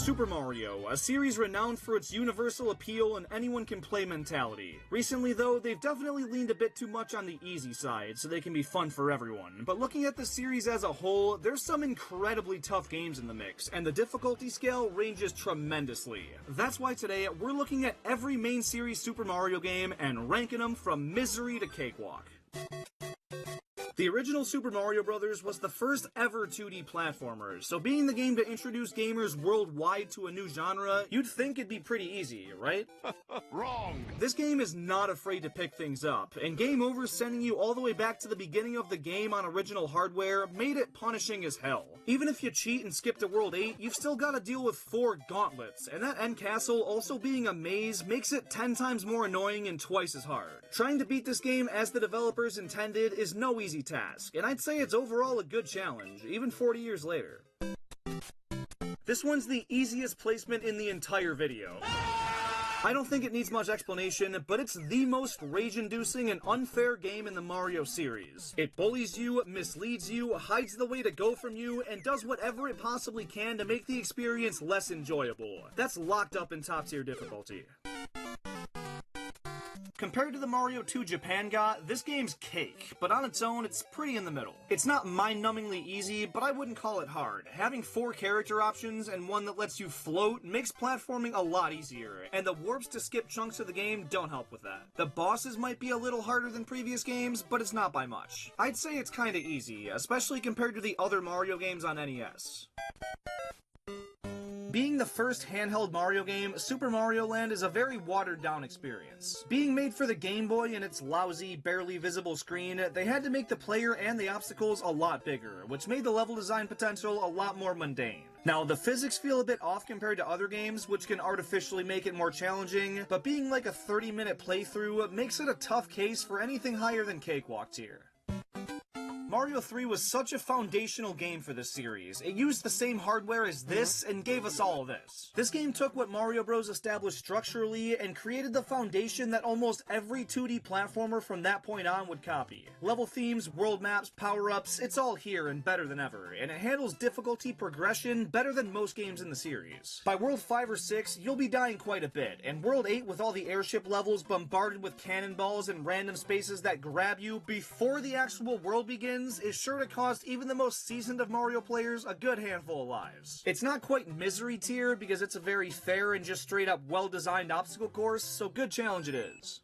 Super Mario, a series renowned for its universal appeal and anyone-can-play mentality. Recently though, they've definitely leaned a bit too much on the easy side, so they can be fun for everyone. But looking at the series as a whole, there's some incredibly tough games in the mix, and the difficulty scale ranges tremendously. That's why today, we're looking at every main series Super Mario game and ranking them from misery to cakewalk. The original Super Mario Bros. Was the first ever 2D platformer, so being the game to introduce gamers worldwide to a new genre, you'd think it'd be pretty easy, right? Wrong! This game is not afraid to pick things up, and Game Over sending you all the way back to the beginning of the game on original hardware made it punishing as hell. Even if you cheat and skip to World 8, you've still got to deal with 4 gauntlets, and that end castle also being a maze makes it 10 times more annoying and twice as hard. Trying to beat this game as the developers intended is no easy task, and I'd say it's overall a good challenge, even 40 years later. This one's the easiest placement in the entire video. I don't think it needs much explanation, but it's the most rage-inducing and unfair game in the Mario series. It bullies you, misleads you, hides the way to go from you, and does whatever it possibly can to make the experience less enjoyable. That's locked up in top-tier difficulty. Compared to the Mario 2 Japan got, this game's cake, but on its own, it's pretty in the middle. It's not mind-numbingly easy, but I wouldn't call it hard. Having 4 character options and one that lets you float makes platforming a lot easier, and the warps to skip chunks of the game don't help with that. The bosses might be a little harder than previous games, but it's not by much. I'd say it's kinda easy, especially compared to the other Mario games on NES. Being the first handheld Mario game, Super Mario Land is a very watered-down experience. Being made for the Game Boy and its lousy, barely visible screen, they had to make the player and the obstacles a lot bigger, which made the level design potential a lot more mundane. Now, the physics feel a bit off compared to other games, which can artificially make it more challenging, but being like a 30-minute playthrough makes it a tough case for anything higher than cakewalk tier. Mario 3 was such a foundational game for this series. It used the same hardware as this and gave us all of this. This game took what Mario Bros. Established structurally and created the foundation that almost every 2D platformer from that point on would copy. Level themes, world maps, power-ups, it's all here and better than ever, and it handles difficulty progression better than most games in the series. By World 5 or 6, you'll be dying quite a bit, and World 8 with all the airship levels bombarded with cannonballs and random spaces that grab you before the actual world begins is sure to cost even the most seasoned of Mario players a good handful of lives. It's not quite misery tier because it's a very fair and just straight up well-designed obstacle course, so good challenge it is.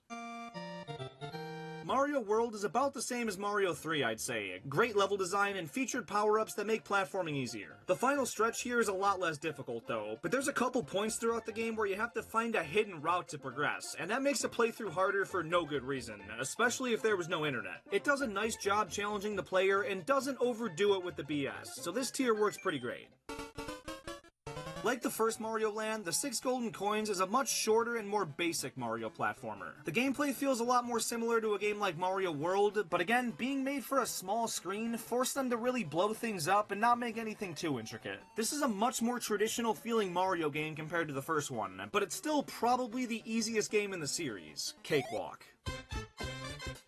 Mario World is about the same as Mario 3, I'd say. Great level design and featured power-ups that make platforming easier. The final stretch here is a lot less difficult though, but there's a couple points throughout the game where you have to find a hidden route to progress, and that makes the playthrough harder for no good reason, especially if there was no internet. It does a nice job challenging the player and doesn't overdo it with the BS, so this tier works pretty great. Like the first Mario Land, the 6 Golden Coins is a much shorter and more basic Mario platformer. The gameplay feels a lot more similar to a game like Mario World, but again, being made for a small screen forced them to really blow things up and not make anything too intricate. This is a much more traditional feeling Mario game compared to the first one, but it's still probably the easiest game in the series. Cakewalk.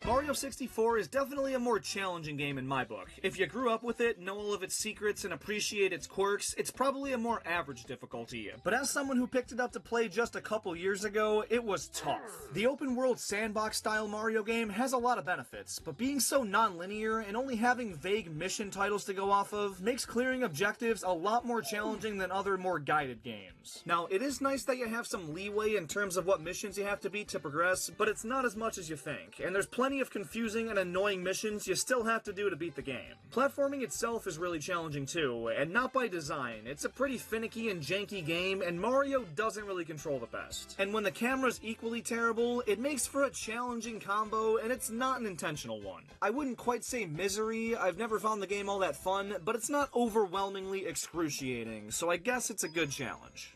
Mario 64 is definitely a more challenging game in my book. If you grew up with it, know all of its secrets, and appreciate its quirks, it's probably a more average difficulty. But as someone who picked it up to play just a couple years ago, it was tough. The open world sandbox style Mario game has a lot of benefits, but being so non-linear and only having vague mission titles to go off of makes clearing objectives a lot more challenging than other more guided games. Now, it is nice that you have some leeway in terms of what missions you have to beat to progress, but it's not as much as you think, and there's plenty of confusing and annoying missions you still have to do to beat the game. Platforming itself is really challenging too, and not by design. It's a pretty finicky and janky game, and Mario doesn't really control the best. And when the camera's equally terrible, it makes for a challenging combo, and it's not an intentional one. I wouldn't quite say misery, I've never found the game all that fun, but it's not overwhelmingly excruciating, so I guess it's a good challenge.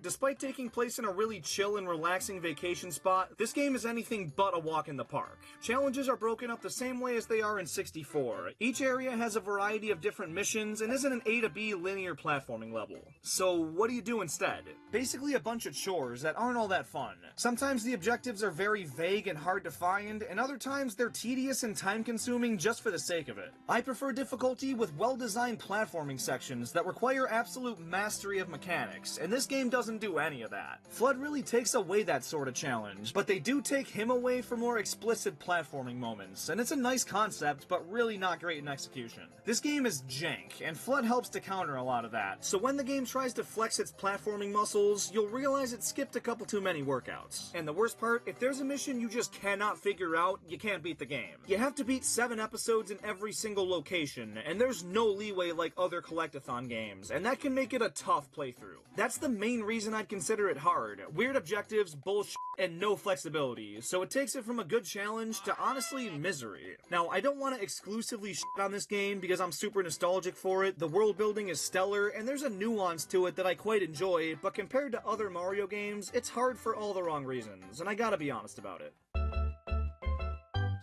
Despite taking place in a really chill and relaxing vacation spot, this game is anything but a walk in the park. Challenges are broken up the same way as they are in 64. Each area has a variety of different missions and isn't an A to B linear platforming level. So what do you do instead? Basically a bunch of chores that aren't all that fun. Sometimes the objectives are very vague and hard to find, and other times they're tedious and time-consuming just for the sake of it. I prefer difficulty with well-designed platforming sections that require absolute mastery of mechanics, and this game doesn't do any of that. Flood really takes away that sort of challenge, but they do take him away for more explicit platforming moments, and it's a nice concept, but really not great in execution. This game is jank, and Flood helps to counter a lot of that, so when the game tries to flex its platforming muscles, you'll realize it skipped a couple too many workouts. And the worst part, if there's a mission you just cannot figure out, you can't beat the game. You have to beat 7 episodes in every single location, and there's no leeway like other collectathon games, and that can make it a tough playthrough. That's the main reason I'd consider it hard. Weird objectives, bullshit, and no flexibility, so it takes it from a good challenge to honestly misery. Now, I don't want to exclusively shit on this game because I'm super nostalgic for it. The world building is stellar, and there's a nuance to it that I quite enjoy, but compared to other Mario games, it's hard for all the wrong reasons, and I gotta be honest about it.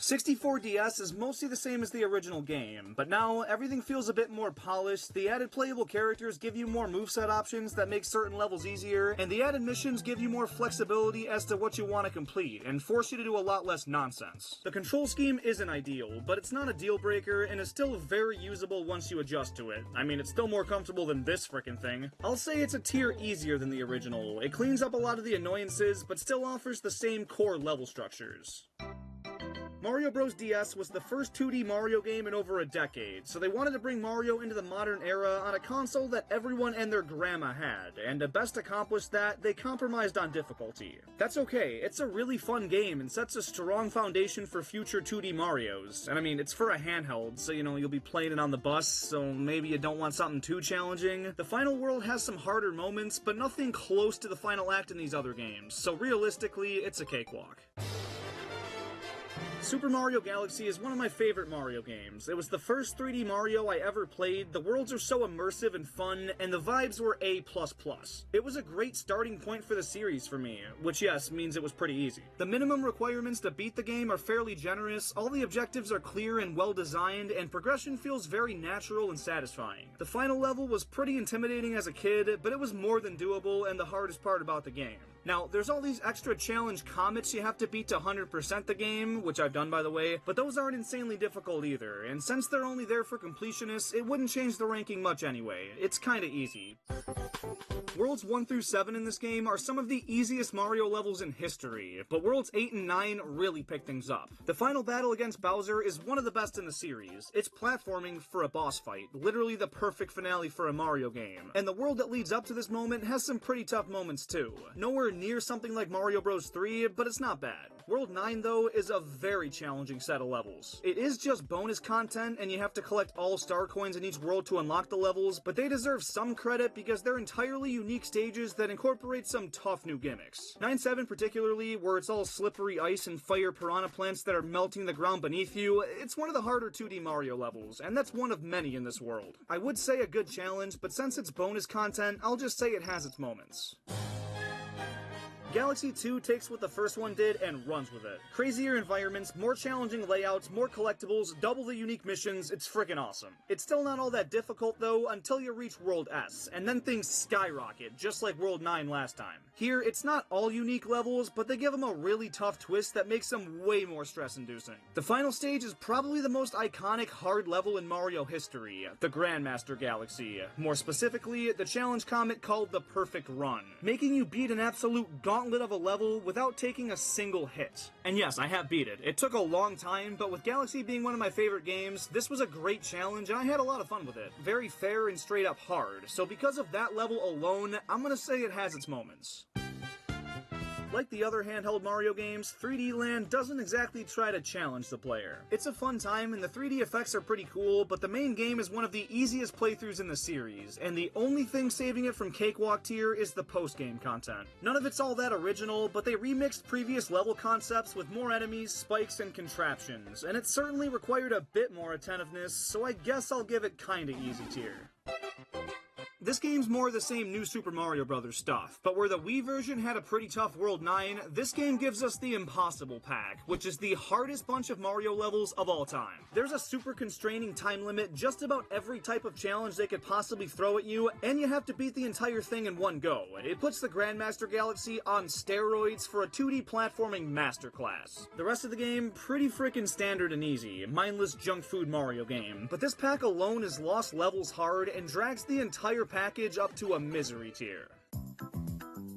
64DS is mostly the same as the original game, but now everything feels a bit more polished, the added playable characters give you more moveset options that make certain levels easier, and the added missions give you more flexibility as to what you want to complete, and force you to do a lot less nonsense. The control scheme isn't ideal, but it's not a deal breaker, and is still very usable once you adjust to it. I mean, it's still more comfortable than this frickin' thing. I'll say it's a tier easier than the original. It cleans up a lot of the annoyances, but still offers the same core level structures. Mario Bros. DS was the first 2D Mario game in over a decade, so they wanted to bring Mario into the modern era on a console that everyone and their grandma had, and to best accomplish that, they compromised on difficulty. That's okay, it's a really fun game and sets a strong foundation for future 2D Marios, and I mean, it's for a handheld, so you know, you'll be playing it on the bus, so maybe you don't want something too challenging. The final world has some harder moments, but nothing close to the final act in these other games, so realistically, it's a cakewalk. Super Mario Galaxy is one of my favorite Mario games. It was the first 3D Mario I ever played, the worlds are so immersive and fun, and the vibes were A++. It was a great starting point for the series for me, which yes, means it was pretty easy. The minimum requirements to beat the game are fairly generous, all the objectives are clear and well designed, and progression feels very natural and satisfying. The final level was pretty intimidating as a kid, but it was more than doable and the hardest part about the game. Now, there's all these extra challenge comets you have to beat to 100% the game, which I've done by the way, but those aren't insanely difficult either, and since they're only there for completionists, it wouldn't change the ranking much anyway. It's kinda easy. Worlds 1 through 7 in this game are some of the easiest Mario levels in history, but Worlds 8 and 9 really pick things up. The final battle against Bowser is one of the best in the series. It's platforming for a boss fight, literally the perfect finale for a Mario game, and the world that leads up to this moment has some pretty tough moments too. Nowhere near something like Mario Bros. 3, but it's not bad. World 9 though is a very challenging set of levels. It is just bonus content and you have to collect all star coins in each world to unlock the levels, but they deserve some credit because they're entirely unique stages that incorporate some tough new gimmicks. 9-7 particularly, where it's all slippery ice and fire piranha plants that are melting the ground beneath you, it's one of the harder 2D Mario levels, and that's one of many in this world. I would say a good challenge, but since it's bonus content, I'll just say it has its moments. Galaxy 2 takes what the first one did and runs with it. Crazier environments, more challenging layouts, more collectibles, double the unique missions, it's freaking awesome. It's still not all that difficult though until you reach World S, and then things skyrocket, just like World 9 last time. Here, it's not all unique levels, but they give them a really tough twist that makes them way more stress-inducing. The final stage is probably the most iconic hard level in Mario history, the Grandmaster Galaxy. More specifically, the challenge comet called the Perfect Run, making you beat an absolute gauntlet of a level without taking a single hit. And yes, I have beat it. It took a long time, but with Galaxy being one of my favorite games, this was a great challenge and I had a lot of fun with it. Very fair and straight up hard, so because of that level alone, I'm gonna say it has its moments. Like the other handheld Mario games, 3D Land doesn't exactly try to challenge the player. It's a fun time and the 3D effects are pretty cool, but the main game is one of the easiest playthroughs in the series, and the only thing saving it from cakewalk tier is the post-game content. None of it's all that original, but they remixed previous level concepts with more enemies, spikes, and contraptions, and it certainly required a bit more attentiveness, so I guess I'll give it kinda easy tier. This game's more of the same New Super Mario Bros. Stuff, but where the Wii version had a pretty tough World 9, this game gives us the Impossible Pack, which is the hardest bunch of Mario levels of all time. There's a super constraining time limit just about every type of challenge they could possibly throw at you, and you have to beat the entire thing in one go. It puts the Grandmaster Galaxy on steroids for a 2D platforming masterclass. The rest of the game, pretty freaking standard and easy, mindless junk food Mario game, but this pack alone is lost levels hard and drags the entire package up to a misery tier.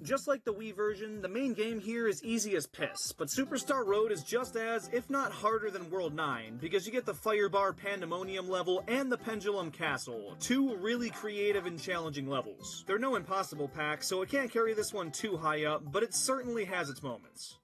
Just like the Wii version, the main game here is easy as piss, but Superstar Road is just as, if not harder than World 9, because you get the Firebar Pandemonium level and the Pendulum Castle, two really creative and challenging levels. They're no impossible pack, so it can't carry this one too high up, but it certainly has its moments.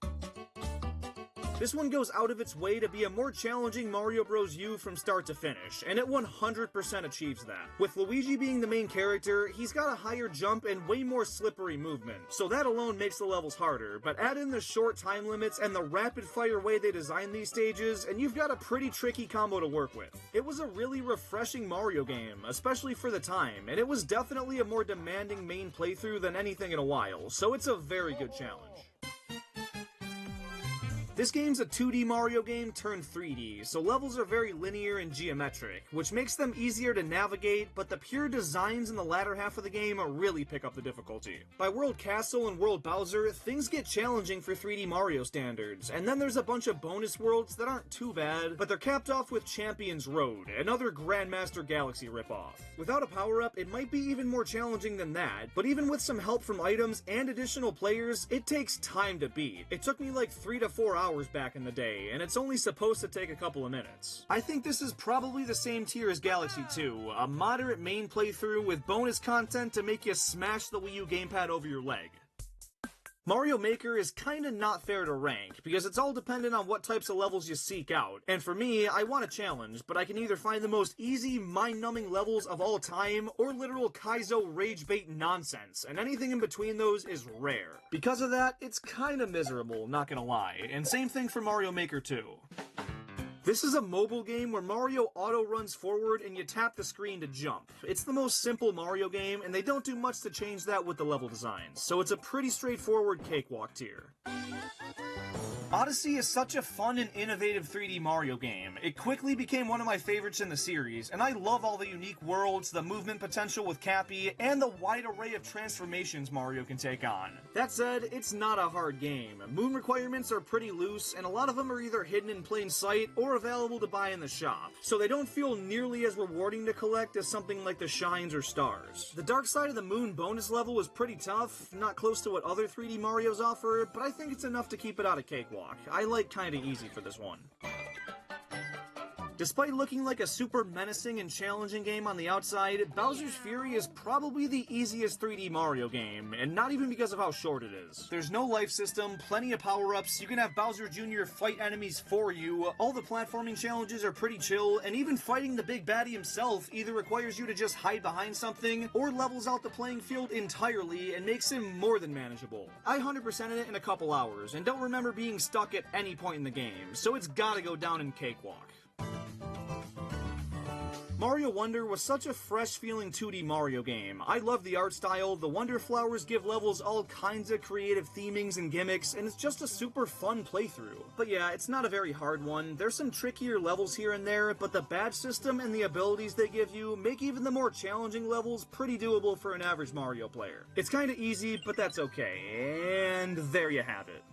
This one goes out of its way to be a more challenging Mario Bros. U from start to finish, and it 100% achieves that. With Luigi being the main character, he's got a higher jump and way more slippery movement, so that alone makes the levels harder, but add in the short time limits and the rapid-fire way they design these stages, and you've got a pretty tricky combo to work with. It was a really refreshing Mario game, especially for the time, and it was definitely a more demanding main playthrough than anything in a while, so it's a very good challenge. This game's a 2D Mario game turned 3D, so levels are very linear and geometric, which makes them easier to navigate, but the pure designs in the latter half of the game really pick up the difficulty. By World Castle and World Bowser, things get challenging for 3D Mario standards, and then there's a bunch of bonus worlds that aren't too bad, but they're capped off with Champion's Road, another Grandmaster Galaxy ripoff. Without a power-up, it might be even more challenging than that, but even with some help from items and additional players, it takes time to beat. It took me like 3 to 4 hours back in the day, and it's only supposed to take a couple of minutes. I think this is probably the same tier as Galaxy 2, a moderate main playthrough with bonus content to make you smash the Wii U gamepad over your leg. Mario Maker is kinda not fair to rank, because it's all dependent on what types of levels you seek out, and for me, I want a challenge, but I can either find the most easy, mind-numbing levels of all time, or literal Kaizo rage-bait nonsense, and anything in between those is rare. Because of that, it's kinda miserable, not gonna lie, and same thing for Mario Maker 2. This is a mobile game where Mario auto-runs forward and you tap the screen to jump. It's the most simple Mario game, and they don't do much to change that with the level designs, so it's a pretty straightforward cakewalk tier. Odyssey is such a fun and innovative 3D Mario game. It quickly became one of my favorites in the series, and I love all the unique worlds, the movement potential with Cappy, and the wide array of transformations Mario can take on. That said, it's not a hard game. Moon requirements are pretty loose, and a lot of them are either hidden in plain sight or available to buy in the shop, so they don't feel nearly as rewarding to collect as something like the Shines or Stars. The Dark Side of the Moon bonus level was pretty tough, not close to what other 3D Marios offer, but I think it's enough to keep it out of cakewalk. I like kinda easy for this one. Despite looking like a super menacing and challenging game on the outside, Bowser's Fury is probably the easiest 3D Mario game, and not even because of how short it is. There's no life system, plenty of power-ups, you can have Bowser Jr. fight enemies for you, all the platforming challenges are pretty chill, and even fighting the big baddie himself either requires you to just hide behind something, or levels out the playing field entirely and makes him more than manageable. I 100%ed it in a couple hours, and don't remember being stuck at any point in the game, so it's gotta go down in cakewalk. Mario Wonder was such a fresh-feeling 2D Mario game. I love the art style, the Wonder Flowers give levels all kinds of creative themings and gimmicks, and it's just a super fun playthrough. But yeah, it's not a very hard one. There's some trickier levels here and there, but the badge system and the abilities they give you make even the more challenging levels pretty doable for an average Mario player. It's kinda easy, but that's okay. And there you have it.